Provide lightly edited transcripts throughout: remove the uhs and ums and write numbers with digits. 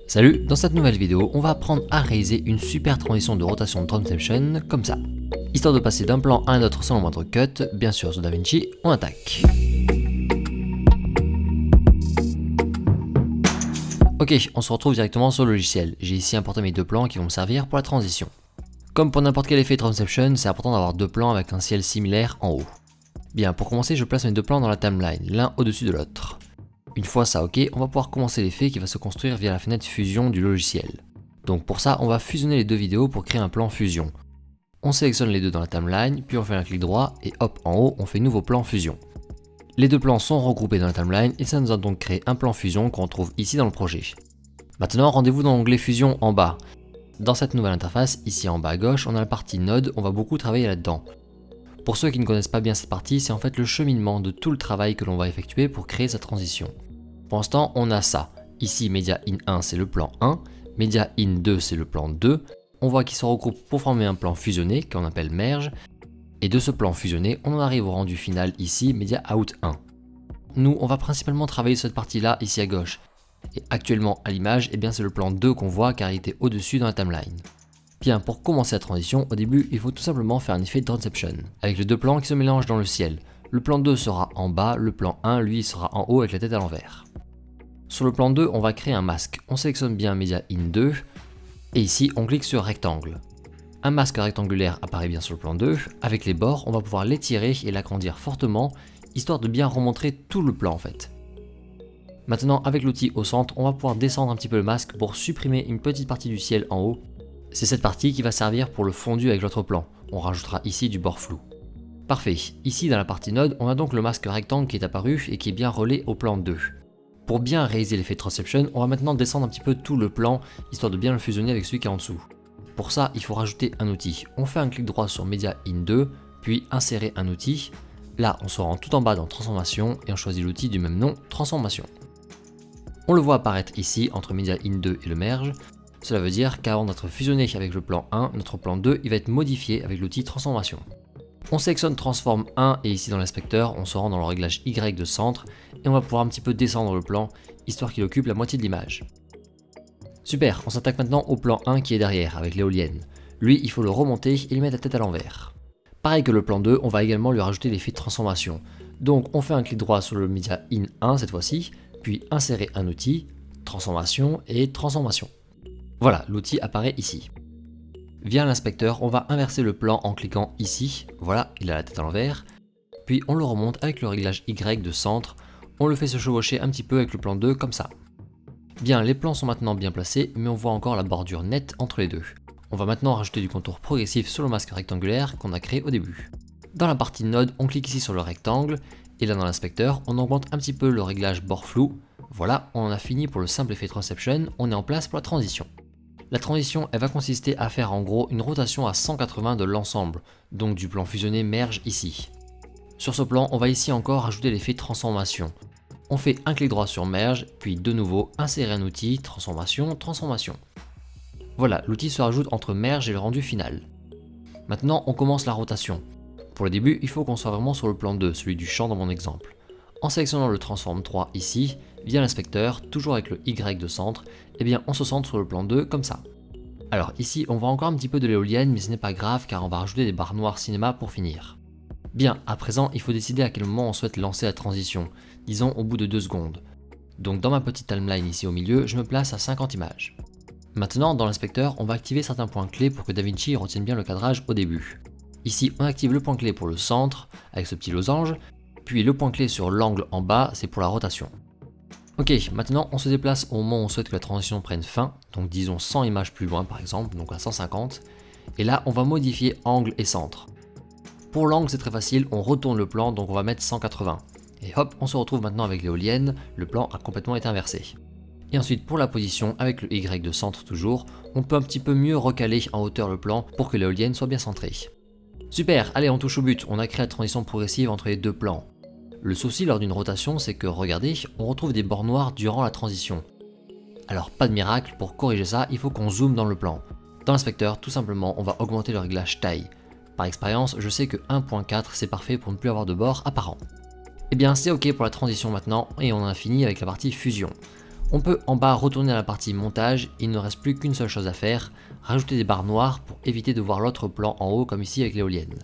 Salut, dans cette nouvelle vidéo, on va apprendre à réaliser une super transition de rotation de Transception comme ça. Histoire de passer d'un plan à un autre sans le moindre cut, bien sûr sur DaVinci, on attaque. Ok, on se retrouve directement sur le logiciel. J'ai ici importé mes deux plans qui vont me servir pour la transition. Comme pour n'importe quel effet Transception, c'est important d'avoir deux plans avec un ciel similaire en haut. Bien, pour commencer, je place mes deux plans dans la timeline, l'un au-dessus de l'autre. Une fois ça ok, on va pouvoir commencer l'effet qui va se construire via la fenêtre fusion du logiciel. Donc pour ça, on va fusionner les deux vidéos pour créer un plan fusion. On sélectionne les deux dans la timeline, puis on fait un clic droit et hop, en haut, on fait nouveau plan fusion. Les deux plans sont regroupés dans la timeline et ça nous a donc créé un plan fusion qu'on retrouve ici dans le projet. Maintenant, rendez-vous dans l'onglet fusion en bas. Dans cette nouvelle interface, ici en bas à gauche, on a la partie node, on va beaucoup travailler là-dedans. Pour ceux qui ne connaissent pas bien cette partie, c'est en fait le cheminement de tout le travail que l'on va effectuer pour créer sa transition. Pour l'instant, on a ça. Ici, Media In 1, c'est le plan 1. Media In 2, c'est le plan 2. On voit qu'ils se regroupent pour former un plan fusionné, qu'on appelle merge. Et de ce plan fusionné, on en arrive au rendu final ici, Media Out 1. Nous, on va principalement travailler cette partie-là, ici à gauche. Et actuellement, à l'image, eh bien c'est le plan 2 qu'on voit car il était au-dessus dans la timeline. Bien, pour commencer la transition, au début, il faut tout simplement faire un effet de Transception, avec les deux plans qui se mélangent dans le ciel. Le plan 2 sera en bas, le plan 1, lui, sera en haut avec la tête à l'envers. Sur le plan 2, on va créer un masque. On sélectionne bien Media In 2, et ici, on clique sur Rectangle. Un masque rectangulaire apparaît bien sur le plan 2. Avec les bords, on va pouvoir l'étirer et l'agrandir fortement, histoire de bien remontrer tout le plan en fait. Maintenant, avec l'outil au centre, on va pouvoir descendre un petit peu le masque pour supprimer une petite partie du ciel en haut. C'est cette partie qui va servir pour le fondu avec l'autre plan. On rajoutera ici du bord flou. Parfait. Ici, dans la partie node, on a donc le masque rectangle qui est apparu et qui est bien relié au plan 2. Pour bien réaliser l'effet Transception, on va maintenant descendre un petit peu tout le plan, histoire de bien le fusionner avec celui qui est en dessous. Pour ça, il faut rajouter un outil. On fait un clic droit sur Media In 2, puis insérer un outil. Là, on se rend tout en bas dans Transformation et on choisit l'outil du même nom, Transformation. On le voit apparaître ici entre Media In 2 et le merge. Cela veut dire qu'avant d'être fusionné avec le plan 1, notre plan 2 il va être modifié avec l'outil Transformation. On sélectionne Transform 1 et ici dans l'inspecteur, on se rend dans le réglage Y de centre et on va pouvoir un petit peu descendre le plan, histoire qu'il occupe la moitié de l'image. Super, on s'attaque maintenant au plan 1 qui est derrière, avec l'éolienne. Lui, il faut le remonter et lui mettre la tête à l'envers. Pareil que le plan 2, on va également lui rajouter l'effet de transformation. Donc on fait un clic droit sur le Media In 1 cette fois-ci, puis insérer un outil, transformation et transformation. Voilà, l'outil apparaît ici. Via l'inspecteur, on va inverser le plan en cliquant ici, voilà, il a la tête à l'envers, puis on le remonte avec le réglage Y de centre, on le fait se chevaucher un petit peu avec le plan 2 comme ça. Bien, les plans sont maintenant bien placés, mais on voit encore la bordure nette entre les deux. On va maintenant rajouter du contour progressif sur le masque rectangulaire qu'on a créé au début. Dans la partie node, on clique ici sur le rectangle, et là dans l'inspecteur, on augmente un petit peu le réglage bord flou. Voilà, on en a fini pour le simple effet Transception, on est en place pour la transition. La transition, elle va consister à faire en gros une rotation à 180 de l'ensemble, donc du plan fusionné merge ici. Sur ce plan, on va ici encore ajouter l'effet transformation. On fait un clic droit sur merge, puis de nouveau insérer un outil, transformation, transformation. Voilà, l'outil se rajoute entre merge et le rendu final. Maintenant, on commence la rotation. Pour le début, il faut qu'on soit vraiment sur le plan 2, celui du champ dans mon exemple. En sélectionnant le Transform 3 ici, via l'inspecteur, toujours avec le Y de centre, eh bien on se centre sur le plan 2 comme ça. Alors ici, on voit encore un petit peu de l'éolienne, mais ce n'est pas grave car on va rajouter des barres noires cinéma pour finir. Bien, à présent, il faut décider à quel moment on souhaite lancer la transition, disons au bout de 2 secondes. Donc dans ma petite timeline ici au milieu, je me place à 50 images. Maintenant, dans l'inspecteur, on va activer certains points clés pour que DaVinci retienne bien le cadrage au début. Ici, on active le point clé pour le centre, avec ce petit losange, puis le point clé sur l'angle en bas, c'est pour la rotation. Ok, maintenant on se déplace au moment où on souhaite que la transition prenne fin, donc disons 100 images plus loin par exemple, donc à 150, et là on va modifier angle et centre. Pour l'angle c'est très facile, on retourne le plan, donc on va mettre 180. Et hop, on se retrouve maintenant avec l'éolienne, le plan a complètement été inversé. Et ensuite pour la position, avec le Y de centre toujours, on peut un petit peu mieux recaler en hauteur le plan pour que l'éolienne soit bien centrée. Super, allez on touche au but, on a créé la transition progressive entre les deux plans. Le souci lors d'une rotation, c'est que, regardez, on retrouve des bords noirs durant la transition. Alors pas de miracle, pour corriger ça, il faut qu'on zoome dans le plan. Dans l'inspecteur, tout simplement, on va augmenter le réglage taille. Par expérience, je sais que 1.4 c'est parfait pour ne plus avoir de bords apparents. Et bien c'est ok pour la transition maintenant, et on en a fini avec la partie fusion. On peut en bas retourner à la partie montage, il ne reste plus qu'une seule chose à faire, rajouter des barres noires pour éviter de voir l'autre plan en haut comme ici avec l'éolienne.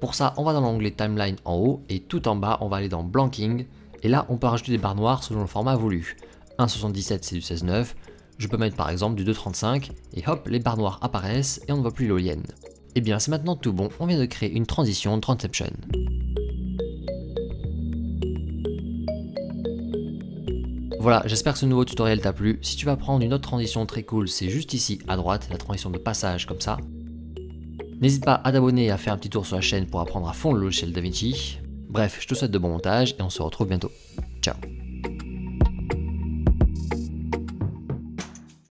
Pour ça, on va dans l'onglet Timeline en haut et tout en bas, on va aller dans Blanking et là on peut rajouter des barres noires selon le format voulu. 1.77 c'est du 16.9, je peux mettre par exemple du 2.35 et hop, les barres noires apparaissent et on ne voit plus l'éolienne. Et bien c'est maintenant tout bon, on vient de créer une transition de Transception. Voilà, j'espère que ce nouveau tutoriel t'a plu. Si tu vas prendre une autre transition très cool, c'est juste ici à droite, la transition de passage comme ça. N'hésite pas à t'abonner et à faire un petit tour sur la chaîne pour apprendre à fond le logiciel DaVinci. Bref, je te souhaite de bons montages et on se retrouve bientôt. Ciao.